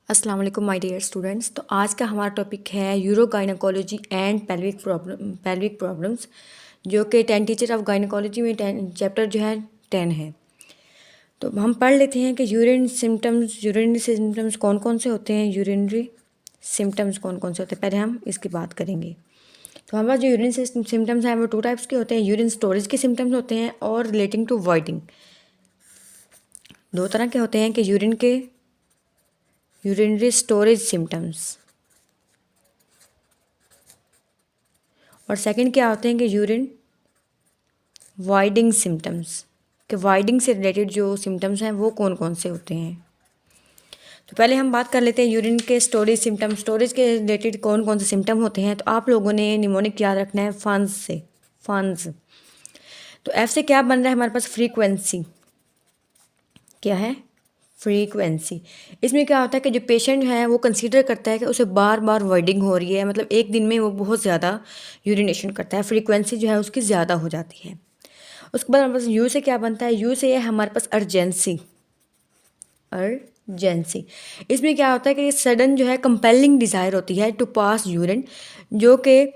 अस्सलाम वालेकुम my dear students. तो आज का हमारा टॉपिक है यूरोगाइनोकोलॉजी एंड पेल्विक प्रॉब्लम्स, जो कि 10 टीचर ऑफ गाइनोकोलॉजी में चैप्टर जो है 10 है। तो हम पढ़ लेते हैं कि यूरिनरी सिम्टम्स कौन कौन से होते हैं, यूरिनरी सिम्टम्स कौन कौन से होते हैं, पहले हम इसकी बात करेंगे। तो हमारे पास जो यूरिन सिम्टम्स हैं वो 2 टाइप्स के होते हैं। यूरिन स्टोरेज के सिम्टम्स होते हैं और रिलेटिंग टू वॉइडिंग। 2 तरह के होते हैं कि यूरिनरी स्टोरेज सिम्टम्स, और सेकंड क्या होते हैं कि यूरिन वाइडिंग सिम्टम्स, कि वाइडिंग से रिलेटेड जो सिम्टम्स हैं वो कौन कौन से होते हैं। तो पहले हम बात कर लेते हैं यूरिन के स्टोरेज सिम्टम। स्टोरेज के रिलेटेड कौन कौन से सिम्टम होते हैं। तो आप लोगों ने निमोनिक याद रखना है फंस से, फंस। तो एफ से क्या बन रहा है हमारे पास, फ्रीक्वेंसी। क्या है? फ्रीक्वेंसी। इसमें क्या होता है कि जो पेशेंट है वो कंसीडर करता है कि उसे बार बार वॉइडिंग हो रही है, मतलब एक दिन में वो बहुत ज़्यादा यूरिनेशन करता है, फ्रीक्वेंसी जो है उसकी ज़्यादा हो जाती है। उसके बाद हमारे पास यू से क्या बनता है, यू से है हमारे पास अर्जेंसी। अर्जेंसी इसमें क्या होता है कि सडन जो है कंपेलिंग डिज़ायर होती है टू पास यूरिन, जो कि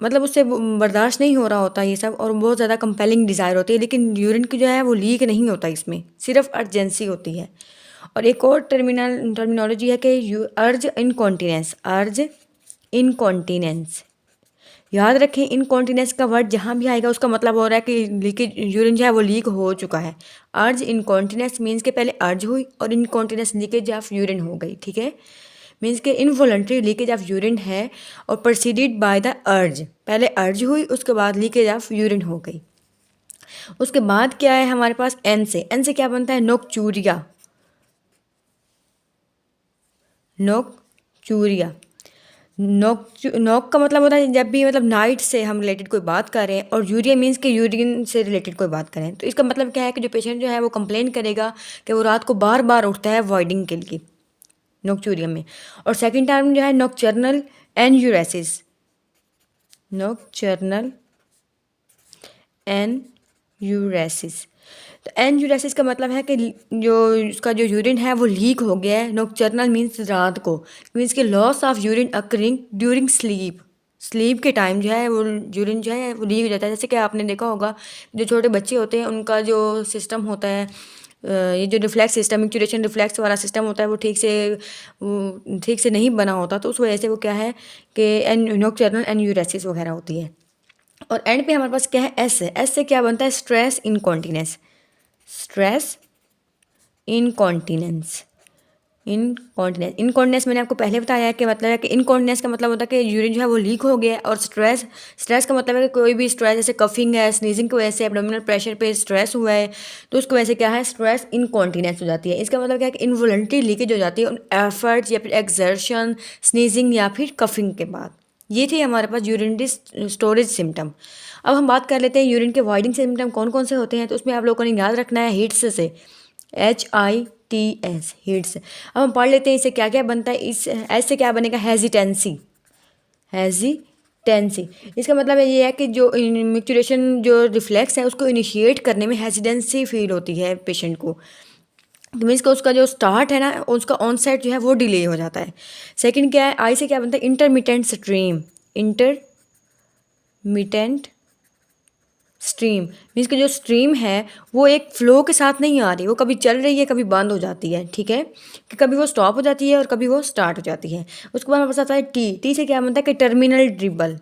मतलब उससे बर्दाश्त नहीं हो रहा होता ये सब, और बहुत ज़्यादा कंपेलिंग डिज़ायर होती है, लेकिन यूरिन की जो है वो लीक नहीं होता, इसमें सिर्फ अर्जेंसी होती है। और एक और टर्मिनोलॉजी है कि अर्ज इनकॉन्टिनेंस। अर्ज इनकॉन्टिनेंस याद रखें, इनकॉन्टिनेंस का वर्ड जहाँ भी आएगा उसका मतलब हो रहा है कि लीकेज, यूरिन जो है वो लीक हो चुका है। अर्ज इनकॉन्टिनेंस मीन्स के पहले अर्ज हुई और इनकॉन्टिनेंस लीकेज ऑफ यूरिन हो गई, ठीक है। मीन्स के इनवॉलंटरी लीकेज ऑफ यूरिन है और प्रोसीडेड बाय द अर्ज, पहले अर्ज हुई उसके बाद लीकेज ऑफ यूरिन हो गई। उसके बाद क्या है हमारे पास, एन से। एन से क्या बनता है, नोक्चूरिया। नोक्चूरिया, नोक का मतलब होता है जब भी मतलब नाइट से हम रिलेटेड कोई बात कर रहे हैं, और यूरिया मीन्स के यूरिन से रिलेटेड कोई बात करें। तो इसका मतलब क्या है कि जो पेशेंट जो है वो कंप्लेन करेगा कि वो रात को बार बार उठता है वॉइडिंग के लिए, नोक्चूरियम में। और सेकंड टर्म जो है नोक्चर्नल एन्यूरेसिस। नोक्चर्नल एन्यूरेसिस, तो एन्यूरेसिस का मतलब है कि जो उसका जो यूरिन है वो लीक हो गया है। नोक्चर्नल मीन्स रात को, मीन्स कि loss of urine occurring during sleep. Sleep के टाइम जो है वो यूरिन जो है वो लीक हो जाता है। जैसे कि आपने देखा होगा जो छोटे बच्चे होते हैं उनका जो सिस्टम होता है, ये जो रिफ्लेक्स सिस्टम, इंक्यूरेशन रिफ्लेक्स वाला सिस्टम होता है वो ठीक से नहीं बना होता, तो उस वजह से वो क्या है कि नोक्चर्नल एन्यूरेसिस वगैरह होती है। और एंड पे हमारे पास क्या है, एस से। एस से क्या बनता है, stress incontinence. Stress incontinence, incontinence मैंने आपको पहले बताया कि मतलब है कि इनकॉन्टिनेंस का मतलब होता है कि यूरिन जो है वो लीक हो गया है। और स्ट्रेस का मतलब है कि कोई भी स्ट्रेस, जैसे कफिंग है, स्नीजिंग की वजह से एब्डोमिनल प्रेशर पे स्ट्रेस हुआ है, तो उसकी वजह से क्या है, स्ट्रेस इनकॉन्टिनेंस हो जाती है। इसका मतलब क्या है कि इनवॉलंटरी लीकेज हो जाती है एफर्ट्स या फिर एक्सर्शन, स्नीजिंग या फिर कफिंग के बाद। ये थी हमारे पास यूरिनरी स्टोरेज सिम्टम। अब हम बात कर लेते हैं यूरिन के वॉइडिंग सिम्टम कौन कौन से होते हैं। तो उसमें आप लोगों ने याद रखना है हिट्स से, HITS, हिट्स। अब हम पढ़ लेते हैं इससे क्या क्या बनता है। इस एस से क्या बनेगा, हेजिटेंसी। हेजिटेंसी इसका मतलब ये है कि जो मिक्चुरेशन जो रिफ्लेक्स है उसको इनिशिएट करने में हेजिटेंसी फील होती है पेशेंट को। मीन्स का उसका जो स्टार्ट है ना, उसका ऑनसेट जो है वो डिले हो जाता है। सेकंड क्या है, आई से क्या बनता है, intermittent stream. Intermittent stream means कि जो स्ट्रीम है वो एक फ्लो के साथ नहीं आ रही, वो कभी चल रही है कभी बंद हो जाती है, ठीक है, कि कभी वो स्टॉप हो जाती है और कभी वो स्टार्ट हो जाती है। उसके बाद हमारे पास आता है टी। टी से क्या बनता है कि terminal dribble.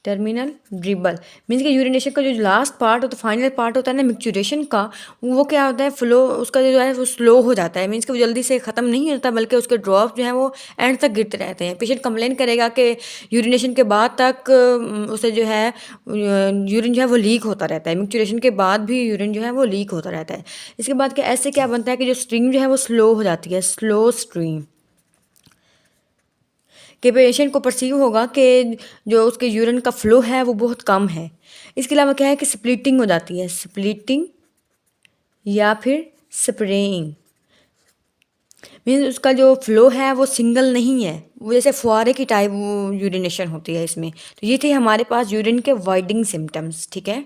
Terminal dribble means कि यूरिनेशन का जो लास्ट पार्ट होता है, फाइनल पार्ट होता है ना मिक्चुरेशन का, वो क्या होता है, फ्लो उसका जो है वो स्लो हो जाता है। मीन्स कि वो जल्दी से ख़त्म नहीं होता, बल्कि उसके ड्रॉप जो है वो एंड तक गिरते रहते हैं। पेशेंट कंप्लेन करेगा कि यूरिनेशन के बाद तक उसे जो है यूरिन जो है वो लीक होता रहता है, मिक्चुरेशन के बाद भी यूरिन जो है वो लीक होता रहता है। इसके बाद क्या, ऐसे क्या बनता है कि जो स्ट्रीम जो है वो स्लो हो जाती है, स्लो स्ट्रीम, कि पेशेंट को परसीव होगा कि जो उसके यूरिन का फ्लो है वो बहुत कम है। इसके अलावा क्या है कि स्प्लिटिंग हो जाती है, स्प्लिटिंग या फिर स्प्रेइंग। मीन्स उसका जो फ्लो है वो सिंगल नहीं है, वो जैसे फुहारे की टाइप वो यूरिनेशन होती है इसमें। तो ये थे हमारे पास यूरिन के वाइडिंग सिम्टम्स, ठीक है,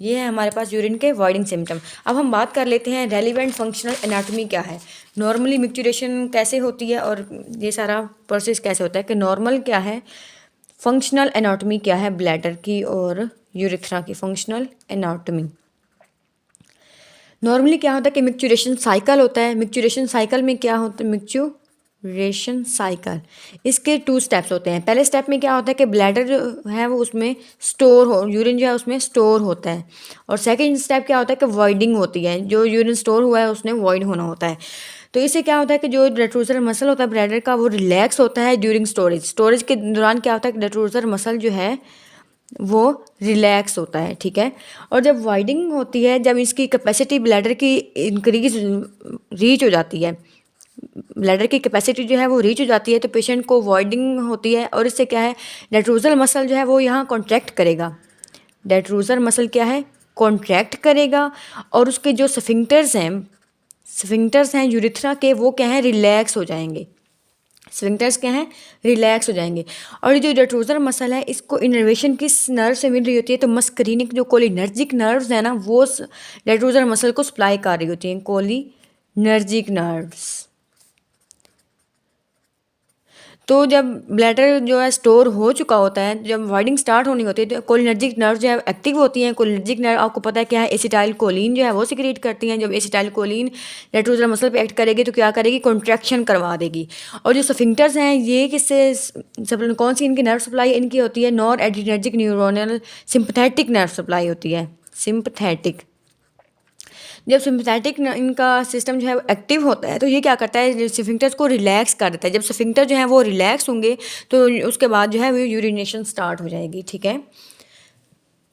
ये है हमारे पास यूरिन के वॉइडिंग सिम्टम। अब हम बात कर लेते हैं रेलिवेंट फंक्शनल एनाटॉमी क्या है, नॉर्मली मिक्चुरेशन कैसे होती है और ये सारा प्रोसेस कैसे होता है, कि नॉर्मल क्या है, फंक्शनल एनाटॉमी क्या है ब्लैडर की और यूरिथ्रा की फंक्शनल एनाटॉमी। नॉर्मली क्या होता है कि मिक्चुरेशन साइकिल होता है। मिक्चुरेशन साइकिल में क्या होता है, मिक्चुरेशन साइकिल, इसके 2 स्टेप्स होते हैं। पहले स्टेप में क्या होता है कि ब्लैडर जो है वो उसमें स्टोर हो, यूरिन जो है उसमें स्टोर होता है। और सेकंड स्टेप क्या होता है कि वॉइडिंग होती है, जो यूरिन स्टोर हुआ है उसने वॉइड होना होता है। तो इससे क्या होता है कि जो रेट्रोजर मसल होता है ब्लैडर का वो रिलैक्स होता है ड्यूरिंग स्टोरेज। स्टोरेज के दौरान क्या होता है कि रेट्रोजर मसल जो है वो रिलैक्स होता है, ठीक है। और जब वाइडिंग होती है, जब इसकी कैपेसिटी ब्लैडर की इंक्रीज रीच हो जाती है, ब्लैडर की कैपेसिटी जो है वो रीच हो जाती है, तो पेशेंट को वॉइडिंग होती है। और इससे क्या है, डेट्रोजल मसल जो है वो यहाँ कॉन्ट्रैक्ट करेगा। डेट्रोजल मसल क्या है, कॉन्ट्रैक्ट करेगा। और उसके जो स्फिंक्टर्स हैं यूरिथ्रा के, वो क्या है, रिलैक्स हो जाएंगे। स्फिंक्टर्स क्या हैं, रिलैक्स हो जाएंगे। और ये जो डेट्रोजर मसल है इसको इनर्वेशन किस नर्व से मिल रही होती है, तो मस्करीनिक जो कोलिनर्जिक नर्व्स है ना, वो डेट्रोजर मसल को सप्लाई कर रही होती हैं, कोलिनर्जिक नर्व्स। तो जब ब्लैडर जो है स्टोर हो चुका होता है, जब वाइडिंग स्टार्ट होनी होती है, तो कोलिनर्जिक नर्व जो है एक्टिव होती हैं। कोलिनर्जिक नर्व आपको पता है क्या है, एसिटाइल कोलिन जो है वो सिक्रीट करती हैं। जब एसिटाइल कोलिन रेट्रोजर मसल पे एक्ट करेगी तो क्या करेगी, कॉन्ट्रैक्शन करवा देगी। और जो स्फिंक्टर्स हैं ये किससे कौन सी इनकी नर्व सप्लाई इनकी होती है, nor adrenergic neuronal sympathetic nerve supply होती है, सिंपथेटिक। जब सिम्पथेटिक इनका सिस्टम जो है एक्टिव होता है तो ये क्या करता है, स्फिंक्टर्स को रिलैक्स कर देता है। जब स्फिंक्टर जो है वो रिलैक्स होंगे तो उसके बाद जो है वो यूरिनेशन स्टार्ट हो जाएगी, ठीक है।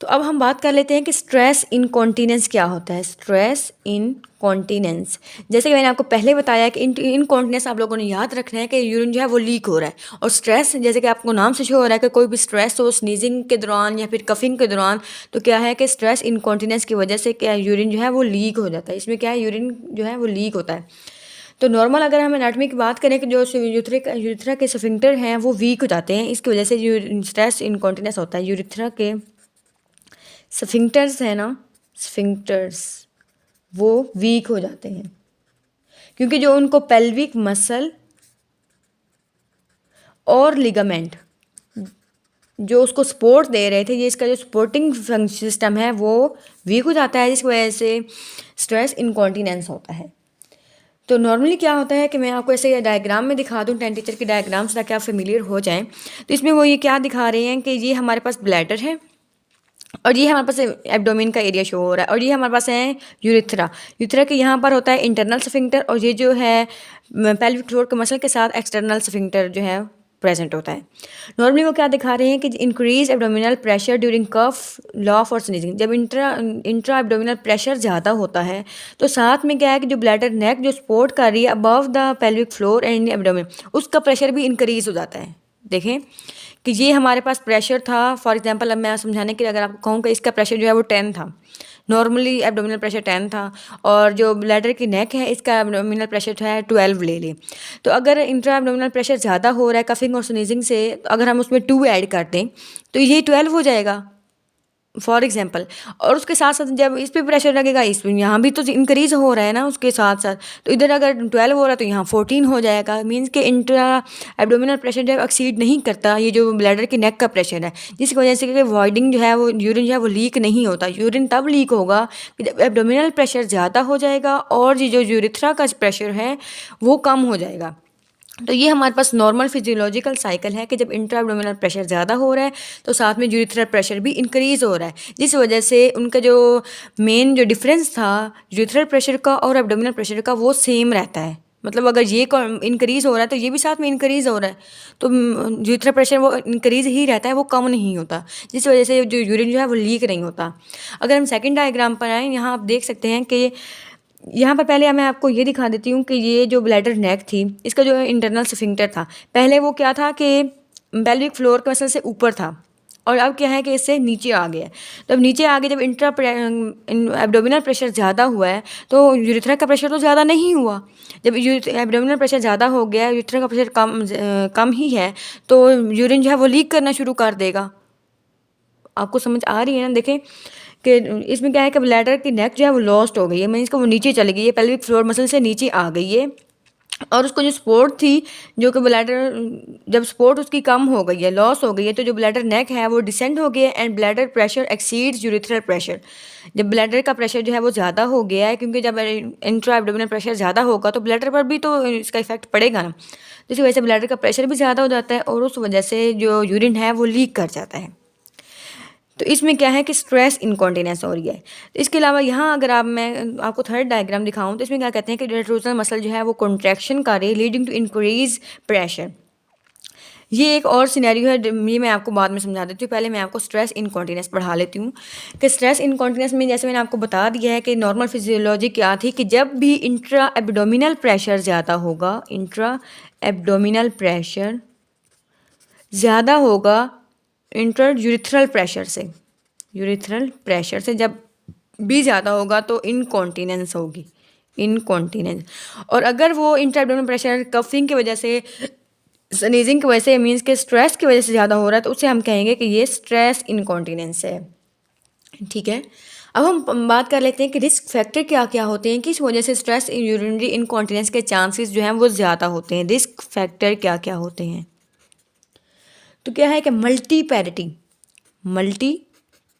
तो अब हम बात कर लेते हैं कि स्ट्रेस इनकॉन्टिनेंस क्या होता है। स्ट्रेस इनकॉन्टिनेंस, जैसे कि मैंने आपको पहले बताया कि इनकॉन्टिनेंस आप लोगों ने याद रखना है कि यूरिन जो है वो लीक हो रहा है। और स्ट्रेस जैसे कि आपको नाम से शो हो रहा है कि कोई भी स्ट्रेस हो स्नीजिंग के दौरान या फिर कफिंग के दौरान, तो क्या है कि स्ट्रेस इनकॉन्टिनेंस की वजह से क्या यूरिन जो है वो लीक हो जाता है। इसमें क्या है, यूरिन जो है वो लीक होता है। तो नॉर्मल अगर हम एनाटॉमी की बात करें कि जो यूरिथ्रा के स्फिंक्टर हैं वो वीक हो जाते हैं, इसकी वजह से स्ट्रेस इनकॉन्टिनेंस होता है। यूरिथ्रा के स्फिंक्टर्स है ना, स्फिंक्टर्स वो वीक हो जाते हैं क्योंकि जो उनको पेल्विक मसल और लिगामेंट जो उसको सपोर्ट दे रहे थे, ये इसका जो सपोर्टिंग सिस्टम है वो वीक हो जाता है, जिसकी वजह से स्ट्रेस इनकॉन्टिनेंस होता है। तो नॉर्मली क्या होता है कि मैं आपको ऐसे डायग्राम में दिखा दूं, टेम्परेचर के डायग्राम से, ताकि आप फेमिलियर हो जाएं। तो इसमें वो ये क्या दिखा रहे हैं कि ये हमारे पास ब्लैडर है और ये हमारे पास एब्डोमेन का एरिया शो हो रहा है, और ये हमारे पास है यूरिथ्रा के यहाँ पर होता है इंटरनल स्फिंक्टर, और ये जो है पेल्विक फ्लोर के मसल के साथ एक्सटर्नल स्फिंक्टर जो है प्रेजेंट होता है। नॉर्मली वो क्या दिखा रहे हैं कि इंक्रीज एब्डोमिनल प्रेशर ड्यूरिंग कफ, लॉफ और स्नीजिंग। जब इंट्रा एब्डोमिनल प्रेशर ज़्यादा होता है तो साथ में क्या है कि जो ब्लैडर नेक जो सपोर्ट कर रही है above the pelvic floor and abdomen, उसका प्रेशर भी इंक्रीज हो जाता है। देखें कि ये हमारे पास प्रेशर था, फॉर एग्जांपल अब मैं समझाने के लिए अगर आपको कहूँ कि इसका प्रेशर जो है वो 10 था, नॉर्मली एब्डोमिनल प्रेशर 10 था, और जो ब्लैडर की नेक है इसका एब्डोमिनल प्रेशर जो है 12 ले लें। तो अगर इंट्रा एब्डोमिनल प्रेशर ज़्यादा हो रहा है कफिंग और स्नीजिंग से, तो अगर हम उसमें 2 ऐड कर दें तो ये 12 हो जाएगा फॉर एग्जाम्पल। और उसके साथ साथ जब इस पर प्रेशर लगेगा, इस यहाँ भी तो इंक्रीज हो रहा है ना उसके साथ साथ, तो इधर अगर 12 हो रहा है तो यहाँ 14 हो जाएगा। मीन्स कि इंट्रा एब्डोमिनल प्रेशर जो है एक्सीड नहीं करता ये जो ब्लैडर की नेक का प्रेशर है, जिसकी वजह से कि वॉइडिंग जो है वो यूरिन जो है वो लीक नहीं होता। यूरिन तब लीक होगा कि जब एब्डोमिनल प्रेशर ज़्यादा हो जाएगा और ये जो यूरिथ्रा का प्रेशर है वो कम हो जाएगा। तो ये हमारे पास नॉर्मल फिजियोलॉजिकल साइकिल है कि जब इंट्रा एब्डोमिनल प्रेशर ज़्यादा हो रहा है तो साथ में यूरिथ्रल प्रेशर भी इंक्रीज़ हो रहा है, जिस वजह से उनका जो मेन जो डिफरेंस था यूरिथ्रल प्रेशर का और एब्डोमिनल प्रेशर का वो सेम रहता है। मतलब अगर ये इंक्रीज़ हो रहा है तो ये भी साथ में इंक्रीज़ हो रहा है, तो यूरिथ्रल प्रेशर वो इंक्रीज़ ही रहता है, वो कम नहीं होता, जिस वजह से जो यूरिन जो है वो लीक नहीं होता। अगर हम सेकेंड डायग्राम पर आएँ, यहाँ आप देख सकते हैं कि यहाँ पर पहले मैं आपको ये दिखा देती हूँ कि ये जो ब्लैडर नेक थी इसका जो इंटरनल स्फिंक्टर था, पहले वो क्या था कि पेल्विक फ्लोर के मसल से ऊपर था, और अब क्या है कि इससे नीचे आ गया। तो अब नीचे आ गया, जब एब्डोमिनल प्रेशर ज़्यादा हुआ है तो यूरिथ्रा का प्रेशर तो ज़्यादा नहीं हुआ। जब एब्डोमिनल प्रेशर ज़्यादा हो गया, यूरिथ्रा का प्रेशर कम ही है, तो यूरिन जो है वो लीक करना शुरू कर देगा। आपको समझ आ रही है ना? देखें कि इसमें क्या है कि ब्लैडर की नेक जो है वो लॉस्ट हो गई है, मीन्स कि वो नीचे चली गई है, पेल्विक फ्लोर मसल से नीचे आ गई है, और उसको जो सपोर्ट थी, जो कि ब्लैडर, जब सपोर्ट उसकी कम हो गई है, लॉस हो गई है, तो जो ब्लैडर नेक है वो डिसेंड हो गया है and bladder pressure exceeds urethral pressure. जब ब्लैडर का प्रेशर जो है वो ज़्यादा हो गया है, क्योंकि जब इंट्रा एब्डोमिनल प्रेशर ज़्यादा होगा तो ब्लैडर पर भी तो इसका इफेक्ट पड़ेगा ना, तो इसी वजह से ब्लैडर का प्रेशर भी ज़्यादा हो जाता है और उस वजह से जो यूरिन है वो लीक कर जाता है। तो इसमें क्या है कि स्ट्रेस इनकॉन्टिनेंस हो रही है। तो इसके अलावा यहाँ अगर मैं आपको थर्ड डायग्राम दिखाऊं तो इसमें क्या कहते हैं कि रेट्रोजनल मसल जो है वो कॉन्ट्रैक्शन कर रही है लीडिंग टू इंक्रीज प्रेशर। ये एक और सिनेरियो है, ये मैं आपको बाद में समझा देती हूँ, पहले मैं आपको स्ट्रेस इनकॉन्टिनेंस पढ़ा लेती हूँ कि स्ट्रेस इनकॉन्टिनेंस में जैसे मैंने आपको बता दिया है कि नॉर्मल फिजियोलॉजी क्या थी कि जब भी इंट्रा एब्डोमिनल प्रेशर ज़्यादा होगा, इंट्रा एब्डोमिनल प्रेशर ज़्यादा होगा इंटर यूरिथ्रल प्रेशर से, यूरिथ्रल प्रेशर से जब भी ज़्यादा होगा तो इनकॉन्टिनेंस होगी, इनकॉन्टिनेंस। और अगर वो इंटर एब्डोमिनल प्रेशर कफिंग की वजह से, स्नीजिंग की वजह से, मीन्स के स्ट्रेस की वजह से ज़्यादा हो रहा है, तो उसे हम कहेंगे कि ये स्ट्रेस इनकॉन्टिनेंस है। ठीक है, अब हम बात कर लेते हैं कि रिस्क फैक्टर क्या क्या होते हैं कि इस वजह से स्ट्रेस यूरिनरी इनकॉन्टिनेंस के चांसेस जो हैं वो ज़्यादा होते हैं। रिस्क फैक्टर क्या क्या होते हैं, तो क्या है कि मल्टी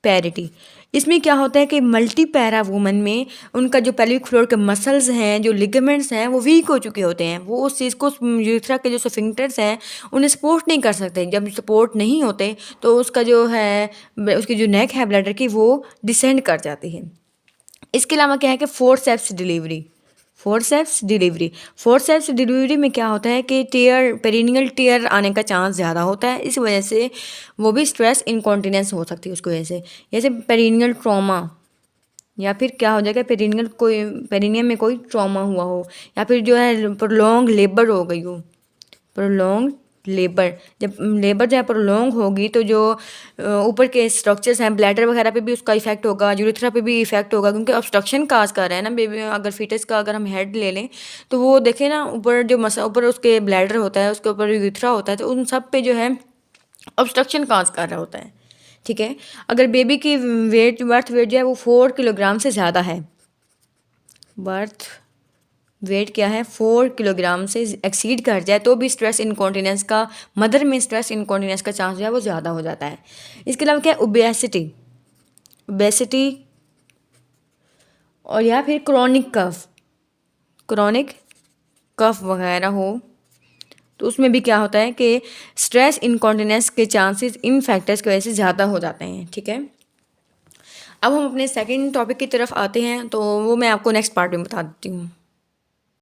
पैरिटी, इसमें क्या होता है कि मल्टी पैरा वुमन में उनका जो पेल्विक फ्लोर के मसल्स हैं, जो लिगामेंट्स हैं वो वीक हो चुके होते हैं, वो उस चीज़ को, यूरेथ्रा के जो स्फिंक्टर्स हैं उन्हें सपोर्ट नहीं कर सकते। जब सपोर्ट नहीं होते तो उसका जो है, उसकी जो नेक है ब्लैडर की वो डिसेंड कर जाती है। इसके अलावा क्या है कि फोर्सेप्स डिलीवरी में क्या होता है कि टेयर, पेरिनियल टेयर आने का चांस ज़्यादा होता है, इस वजह से वो भी स्ट्रेस इनकॉन्टिनेंस हो सकती है उसकी वजह से। जैसे पेरिनियल ट्रॉमा, या फिर क्या हो जाएगा, पेरिनियम में कोई ट्रॉमा हुआ हो, या फिर जो है प्रोलॉन्ग लेबर हो गई हो, प्रोलॉन्ग लेबर, जब लेबर जो है प्रोलॉन्ग होगी तो जो ऊपर के स्ट्रक्चर्स हैं ब्लैडर वगैरह पे भी उसका इफेक्ट होगा, यूरिथ्रा पे भी इफेक्ट होगा, क्योंकि ऑब्स्ट्रक्शन काज कर रहा है ना बेबी। अगर फीटस का अगर हम हेड ले लें तो वो देखें ना, ऊपर जो ऊपर उसके ब्लैडर होता है, उसके ऊपर यूरिथ्रा होता है, तो उन सब पे जो है ऑब्स्ट्रक्शन काज कर रहा होता है। ठीक है, अगर बेबी की बर्थ वेट जो है वो 4 किलोग्राम से ज़्यादा है, बर्थ वेट क्या है 4 किलोग्राम से एक्सीड कर जाए तो भी स्ट्रेस इनकॉन्टिनेंस का, मदर में स्ट्रेस इनकॉन्टिनेंस का चांस जो है वो ज़्यादा हो जाता है। इसके अलावा क्या है, ओबेसिटी और या फिर क्रॉनिक कफ वगैरह हो, तो उसमें भी क्या होता है कि स्ट्रेस इनकॉन्टिनेंस के चांसेस इन फैक्टर्स की वजह से ज़्यादा हो जाते हैं। ठीक है, अब हम अपने सेकंड टॉपिक की तरफ आते हैं, तो वो मैं आपको नेक्स्ट पार्ट में बता देती हूँ।